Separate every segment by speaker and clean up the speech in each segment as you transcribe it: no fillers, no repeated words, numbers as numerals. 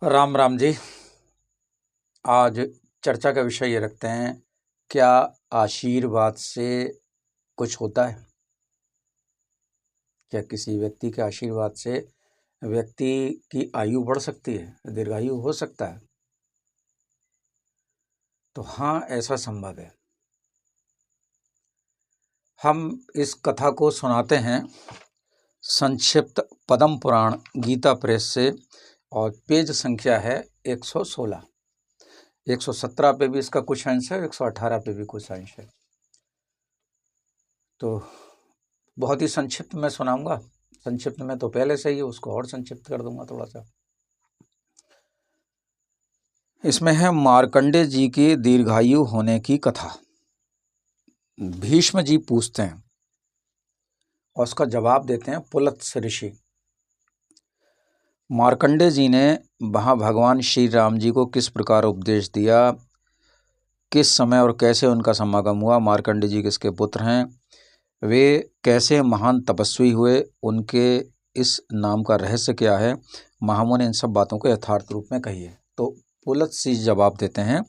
Speaker 1: राम राम जी। आज चर्चा का विषय ये रखते हैं, क्या आशीर्वाद से कुछ होता है? क्या किसी व्यक्ति के आशीर्वाद से व्यक्ति की आयु बढ़ सकती है, दीर्घायु हो सकता है? तो हाँ, ऐसा संभव है। हम इस कथा को सुनाते हैं संक्षिप्त पद्म पुराण गीता प्रेस से, और पेज संख्या है 116। 117 पे भी इसका कुछ अंश है, 118 पे भी कुछ अंश है। तो बहुत ही संक्षिप्त में सुनाऊंगा। संक्षिप्त में तो पहले से ही, उसको और संक्षिप्त कर दूंगा थोड़ा सा। इसमें है मार्कंडे जी की दीर्घायु होने की कथा। भीष्म जी पूछते हैं और उसका जवाब देते हैं पुलत्स्य ऋषि। मार्कंडे जी ने वहाँ भगवान श्री राम जी को किस प्रकार उपदेश दिया, किस समय और कैसे उनका समागम हुआ, मार्कंडे जी किसके पुत्र हैं, वे कैसे महान तपस्वी हुए, उनके इस नाम का रहस्य क्या है, महामुनि इन सब बातों को यथार्थ रूप में कहिए। तो पुलत्स्य जी जवाब देते हैं,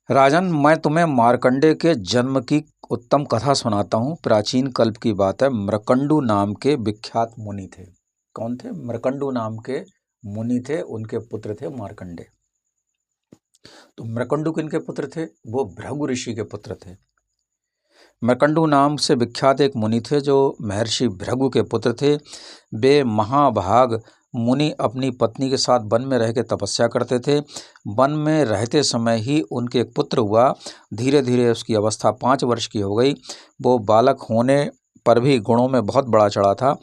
Speaker 1: राजन, मैं तुम्हें मार्कंडे के जन्म की उत्तम कथा सुनाता हूँ। प्राचीन कल्प की बात है। मृकंडू नाम के विख्यात मुनि थे। कौन थे? मृकंडू नाम के मुनि थे, उनके पुत्र थे मार्कंडे। तो मृकंडू किनके पुत्र थे? वो भृगु ऋषि के पुत्र थे। मृकंडू नाम से विख्यात एक मुनि थे जो महर्षि भृगु के पुत्र थे। वे महाभाग मुनि अपनी पत्नी के साथ वन में रह के तपस्या करते थे। वन में रहते समय ही उनके एक पुत्र हुआ। धीरे धीरे उसकी अवस्था 5 वर्ष की हो गई। वो बालक होने पर भी गुणों में बहुत बड़ा चढ़ा था।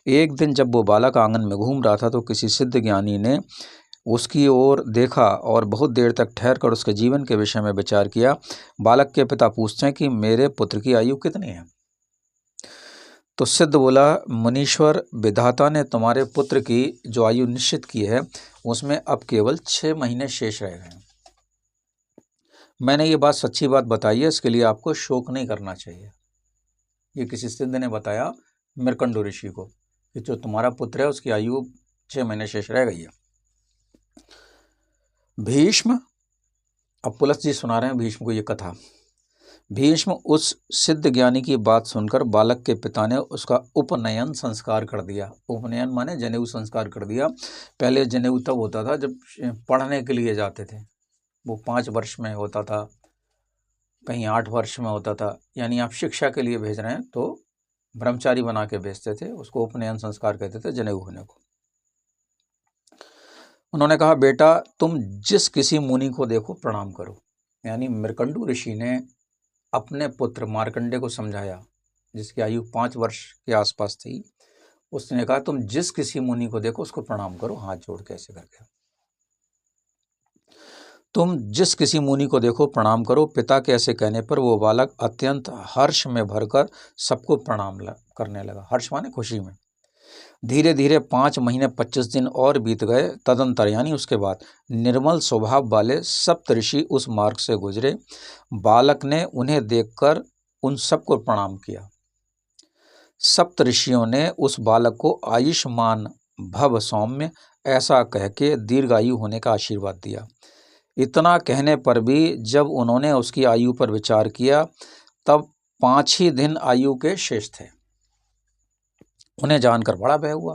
Speaker 1: एक दिन जब वो बालक आंगन में घूम रहा था तो किसी सिद्ध ज्ञानी ने उसकी ओर देखा और बहुत देर तक ठहर कर उसके जीवन के विषय में विचार किया। बालक के पिता पूछते हैं कि मेरे पुत्र की आयु कितनी है? तो सिद्ध बोला, मुनीश्वर, विधाता ने तुम्हारे पुत्र की जो आयु निश्चित की है उसमें अब केवल 6 महीने शेष रह गए हैं। मैंने ये बात सच्ची बात बताई है, इसके लिए आपको शोक नहीं करना चाहिए। ये किसी सिद्ध ने बताया मृकंडू ऋषि को कि जो तुम्हारा पुत्र है उसकी आयु 6 महीने शेष रह गई है। भीष्म, अब पुलत्स्य जी सुना रहे हैं भीष्म को ये कथा। भीष्म, उस सिद्ध ज्ञानी की बात सुनकर बालक के पिता ने उसका उपनयन संस्कार कर दिया। उपनयन माने जनेऊ संस्कार कर दिया। पहले जनेऊ तब होता था जब पढ़ने के लिए जाते थे। वो 5 वर्ष में होता था, कहीं 8 वर्ष में होता था। यानी आप शिक्षा के लिए भेज रहे हैं तो ब्रह्मचारी बना के भेजते थे, उसको उपनयन संस्कार कहते थे, जनेऊ होने को। उन्होंने कहा, बेटा तुम जिस किसी मुनि को देखो प्रणाम करो। यानी मृकंडू ऋषि ने अपने पुत्र मार्कंडे को समझाया, जिसकी आयु 5 वर्ष के आसपास थी। उसने कहा, तुम जिस किसी मुनि को देखो उसको प्रणाम करो, हाथ जोड़ के ऐसे करके। तुम जिस किसी मुनि को देखो प्रणाम करो। पिता के ऐसे कहने पर वो बालक अत्यंत हर्ष में भरकर सबको प्रणाम करने लगा। हर्ष माने खुशी में। धीरे धीरे 5 महीने 25 दिन और बीत गए। तदंतर यानी उसके बाद निर्मल स्वभाव वाले सप्तऋषि उस मार्ग से गुजरे। बालक ने उन्हें देखकर उन सबको प्रणाम किया। सप्तऋषियों ने उस बालक को आयुष्मान भव सौम्य ऐसा कह के दीर्घायु होने का आशीर्वाद दिया। इतना कहने पर भी जब उन्होंने उसकी आयु पर विचार किया तब 5 ही दिन आयु के शेष थे। उन्हें जानकर बड़ा भय हुआ,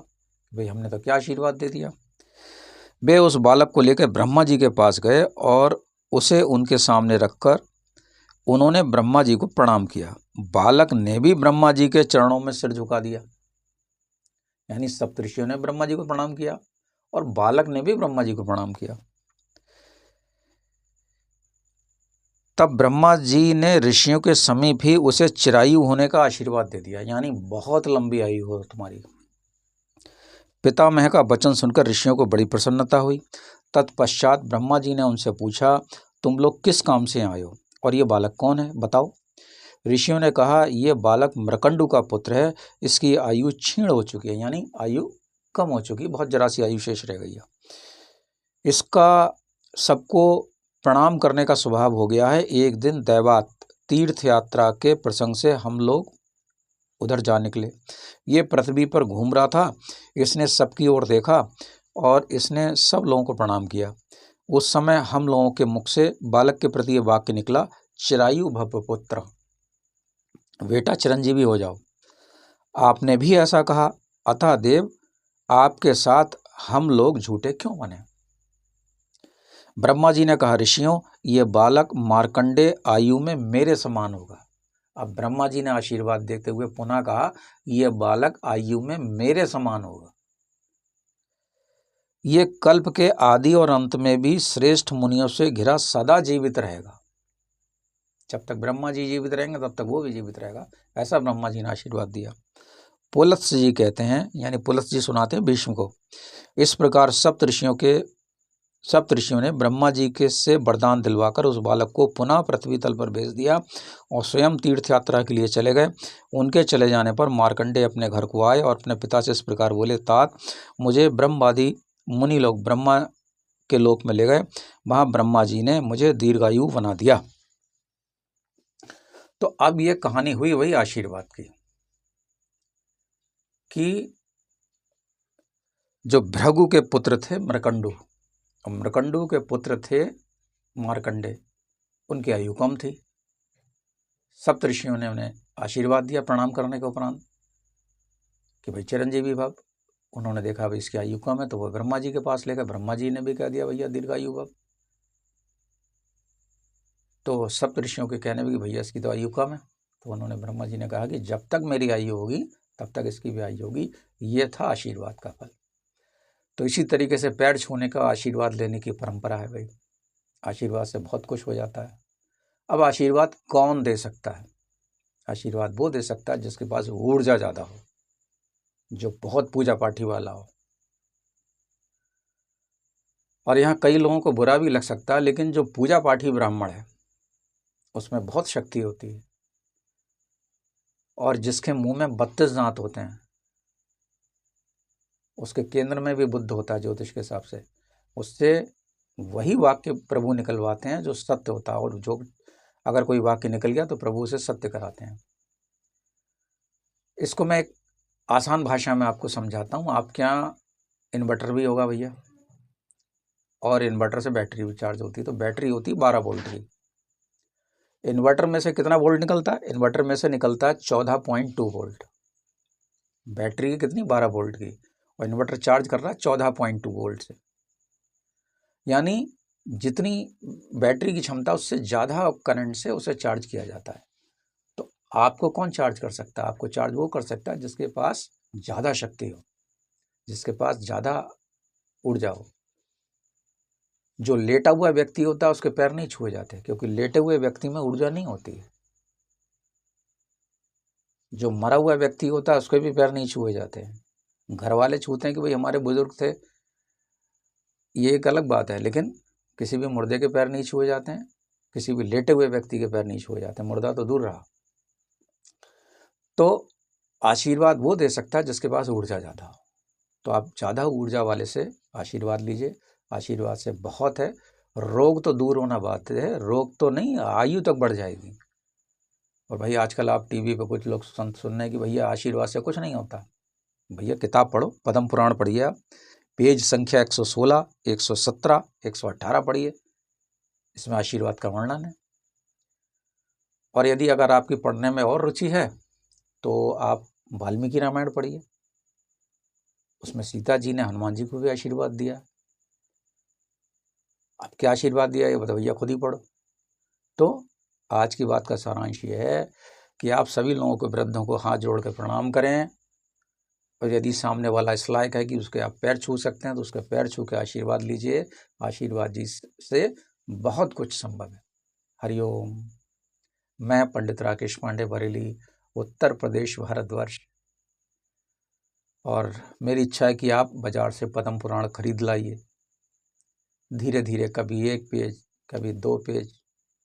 Speaker 1: भाई हमने तो क्या आशीर्वाद दे दिया। वे उस बालक को लेकर ब्रह्मा जी के पास गए और उसे उनके सामने रखकर उन्होंने ब्रह्मा जी को प्रणाम किया। बालक ने भी ब्रह्मा जी के चरणों में सिर झुका दिया। यानी सप्तऋषियों ने ब्रह्मा जी को प्रणाम किया और बालक ने भी ब्रह्मा जी को प्रणाम किया। तब ब्रह्मा जी ने ऋषियों के समीप ही उसे चिरायु होने का आशीर्वाद दे दिया। यानी बहुत लंबी आयु हो तुम्हारी। पितामह का वचन सुनकर ऋषियों को बड़ी प्रसन्नता हुई। तत्पश्चात ब्रह्मा जी ने उनसे पूछा, तुम लोग किस काम से आए हो और ये बालक कौन है, बताओ। ऋषियों ने कहा, ये बालक मृकंडू का पुत्र है। इसकी आयु क्षीण हो चुकी है, यानी आयु कम हो चुकी है, बहुत जरा सी आयु शेष रह गई है। इसका सबको प्रणाम करने का स्वभाव हो गया है। एक दिन दैवात तीर्थ यात्रा के प्रसंग से हम लोग उधर जा निकले। ये पृथ्वी पर घूम रहा था। इसने सबकी ओर देखा। और इसने सब लोगों को प्रणाम किया। उस समय हम लोगों के मुख से बालक के प्रति ये वाक्य निकला, चिरायु भव पुत्र, बेटा चिरंजीवी हो जाओ। आपने भी ऐसा कहा, अतः देव आपके साथ हम लोग झूठे क्यों बने। ब्रह्मा जी ने कहा, ऋषियों ये बालक मार्कंडेय आयु में मेरे समान होगा। अब ब्रह्मा जी ने आशीर्वाद देते हुए पुनः कहा, यह बालक आयु में मेरे समान होगा। ये कल्प के आदि और अंत में भी श्रेष्ठ मुनियों से घिरा सदा जीवित रहेगा। जब तक ब्रह्मा जी जीवित रहेंगे तब तक वो भी जीवित रहेगा, ऐसा ब्रह्मा जी ने आशीर्वाद दिया। पुलत्स्य जी कहते हैं, यानी पुलत्स्य जी सुनाते हैं भीष्म को, इस प्रकार सप्त ऋषियों ने ब्रह्मा जी के से वरदान दिलवाकर उस बालक को पुनः पृथ्वी तल पर भेज दिया और स्वयं तीर्थ यात्रा के लिए चले गए। उनके चले जाने पर मार्कंडेय अपने घर को आए और अपने पिता से इस प्रकार बोले, तात मुझे ब्रह्मादि मुनि लोग ब्रह्मा के लोक में ले गए, वहाँ ब्रह्मा जी ने मुझे दीर्घायु बना दिया। तो अब ये कहानी हुई वही आशीर्वाद की, कि जो भृगु के पुत्र थे मृकंडु, मृकंडु के पुत्र थे मार्कंडेय, उनकी आयु कम थी। सप्त ऋषियों ने उन्हें आशीर्वाद दिया प्रणाम करने के उपरांत कि भाई चिरंजीवी भव। उन्होंने देखा भाई इसकी आयु कम है, तो वो ब्रह्मा जी के पास ले गए। ब्रह्मा जी ने भी कह दिया भैया दीर्घायु भव। तो सप्त ऋषियों के कहने भी भैया इसकी तो आयु कम है, तो उन्होंने ब्रह्मा जी ने कहा कि जब तक मेरी आयु होगी तब तक इसकी भी आयु होगी। ये था आशीर्वाद का फल। तो इसी तरीके से पैर छूने का आशीर्वाद लेने की परंपरा है भाई। आशीर्वाद से बहुत कुछ हो जाता है। अब आशीर्वाद कौन दे सकता है? आशीर्वाद वो दे सकता है जिसके पास ऊर्जा ज़्यादा हो, जो बहुत पूजा पाठी वाला हो। और यहाँ कई लोगों को बुरा भी लग सकता है, लेकिन जो पूजा पाठी ब्राह्मण है उसमें बहुत शक्ति होती है, और जिसके मुंह में 32 दांत होते हैं उसके केंद्र में भी बुद्ध होता है ज्योतिष के हिसाब से, उससे वही वाक्य प्रभु निकलवाते हैं जो सत्य होता है। और जो अगर कोई वाक्य निकल गया तो प्रभु उसे सत्य कराते हैं। इसको मैं एक आसान भाषा में आपको समझाता हूँ। आपके यहाँ इन्वर्टर भी होगा भैया, और इन्वर्टर से बैटरी भी चार्ज होती है। तो बैटरी होती है 12 वोल्ट की। इन्वर्टर में से कितना वोल्ट निकलता है? इन्वर्टर में से निकलता है 14.2 वोल्ट। बैटरी की कितनी? 12 वोल्ट की, और इन्वर्टर चार्ज कर रहा है 14.2 वोल्ट से। यानी जितनी बैटरी की क्षमता उससे ज़्यादा करंट से उसे चार्ज किया जाता है। तो आपको कौन चार्ज कर सकता है? आपको चार्ज वो कर सकता है जिसके पास ज़्यादा शक्ति हो, जिसके पास ज़्यादा ऊर्जा हो। जो लेटा हुआ व्यक्ति होता है उसके पैर नहीं छुए जाते, क्योंकि लेटे हुए व्यक्ति में ऊर्जा नहीं होती है। जो मरा हुआ व्यक्ति होता है उसके भी पैर नहीं छुए जाते हैं। घर वाले छूते हैं कि भाई हमारे बुजुर्ग थे, ये एक अलग बात है, लेकिन किसी भी मुर्दे के पैर नहीं छुए जाते हैं, किसी भी लेटे हुए व्यक्ति के पैर नहीं छुए जाते। मुर्दा तो दूर रहा। तो आशीर्वाद वो दे सकता है जिसके पास ऊर्जा ज़्यादा हो। तो आप ज़्यादा ऊर्जा वाले से आशीर्वाद लीजिए। आशीर्वाद से बहुत है। रोग तो दूर होना बात है, रोग तो नहीं, आयु तक बढ़ जाएगी। और भाई आजकल आप टीवी पे कुछ लोग सुन रहे हैं कि भैया आशीर्वाद से कुछ नहीं होता। भैया किताब पढ़ो, पद्म पुराण पढ़िए आप, पेज संख्या 116, 117, 118 पढ़िए, इसमें आशीर्वाद का वर्णन है। और यदि अगर आपकी पढ़ने में और रुचि है तो आप वाल्मीकि रामायण पढ़िए, उसमें सीता जी ने हनुमान जी को भी आशीर्वाद दिया। अब क्या आशीर्वाद दिया ये बताओ, भैया खुद ही पढ़ो। तो आज की बात का सारांश ये है कि आप सभी लोगों को, वृद्धों को हाथ जोड़ कर प्रणाम करें, और यदि सामने वाला इस लायक है कि उसके आप पैर छू सकते हैं तो उसके पैर छू के आशीर्वाद लीजिए। आशीर्वाद जी से बहुत कुछ संभव है। हरिओम। मैं पंडित राकेश पांडे, बरेली, उत्तर प्रदेश, भारतवर्ष। और मेरी इच्छा है कि आप बाजार से पद्म पुराण खरीद लाइए। धीरे धीरे कभी 1 पेज, कभी 2 पेज,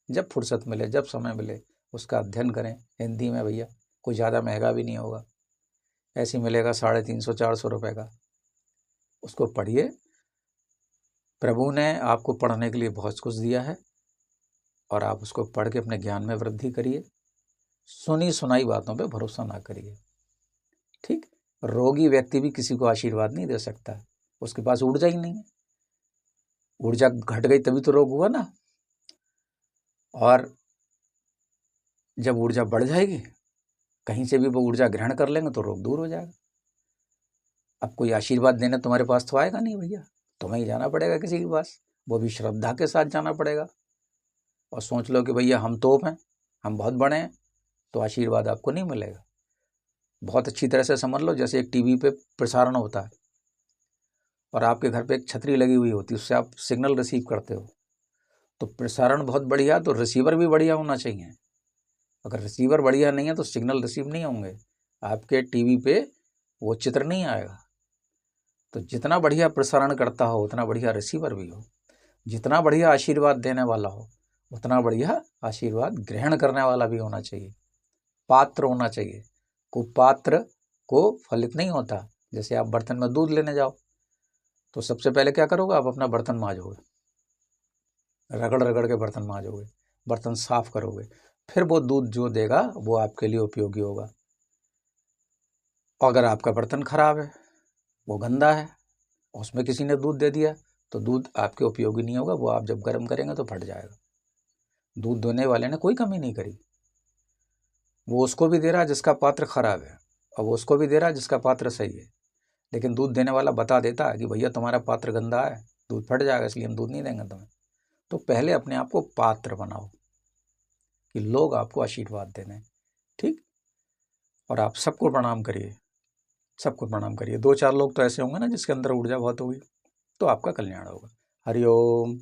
Speaker 1: जब फुर्सत मिले, जब समय मिले उसका अध्ययन करें। हिंदी में भैया, कोई ज़्यादा महंगा भी नहीं होगा, ऐसे मिलेगा 350-400 रुपये का। उसको पढ़िए। प्रभु ने आपको पढ़ने के लिए बहुत कुछ दिया है, और आप उसको पढ़ के अपने ज्ञान में वृद्धि करिए। सुनी सुनाई बातों पे भरोसा ना करिए। ठीक। रोगी व्यक्ति भी किसी को आशीर्वाद नहीं दे सकता। उसके पास ऊर्जा ही नहीं है। ऊर्जा घट गई तभी तो रोग हुआ ना। और जब ऊर्जा बढ़ जाएगी, कहीं से भी वो ऊर्जा ग्रहण कर लेंगे तो रोग दूर हो जाएगा। अब कोई आशीर्वाद देने तुम्हारे पास तो आएगा नहीं भैया, तुम्हें ही जाना पड़ेगा किसी के पास, वो भी श्रद्धा के साथ जाना पड़ेगा। और सोच लो कि भैया हम तोप हैं, हम बहुत बड़े हैं, तो आशीर्वाद आपको नहीं मिलेगा। बहुत अच्छी तरह से समझ लो, जैसे एक टीवी पे प्रसारण होता है और आपके घर पे एक छतरी लगी हुई होती है, उससे आप सिग्नल रिसीव करते हो। तो प्रसारण बहुत बढ़िया, तो रिसीवर भी बढ़िया होना चाहिए। अगर रिसीवर बढ़िया नहीं है तो सिग्नल रिसीव नहीं होंगे, आपके टीवी पे वो चित्र नहीं आएगा। तो जितना बढ़िया प्रसारण करता हो उतना बढ़िया रिसीवर भी हो, जितना बढ़िया आशीर्वाद देने वाला हो उतना बढ़िया आशीर्वाद ग्रहण करने वाला भी होना चाहिए, पात्र होना चाहिए। कुपात्र को फलित नहीं होता। जैसे आप बर्तन में दूध लेने जाओ तो सबसे पहले क्या करोगे, आप अपना बर्तन मांजोगे, रगड़ रगड़ के बर्तन मांजोगे, बर्तन साफ करोगे, फिर वो दूध जो देगा वो आपके लिए उपयोगी होगा। अगर आपका बर्तन खराब है, वो गंदा है, उसमें किसी ने दूध दे दिया, तो दूध आपके उपयोगी नहीं होगा, वो आप जब गर्म करेंगे तो फट जाएगा। दूध देने वाले ने कोई कमी नहीं करी, वो उसको भी दे रहा है जिसका पात्र खराब है, और वो उसको भी दे रहा है जिसका पात्र सही है। लेकिन दूध देने वाला बता देता है कि भैया तुम्हारा पात्र गंदा है, दूध फट जाएगा, इसलिए हम दूध नहीं देंगे तुम्हें। तो पहले अपने आप को पात्र बनाओ कि लोग आपको आशीर्वाद देने, ठीक। और आप सबको प्रणाम करिए, सबको प्रणाम करिए। 2-4 लोग तो ऐसे होंगे ना जिसके अंदर ऊर्जा बहुत होगी, तो आपका कल्याण होगा। हरिओम।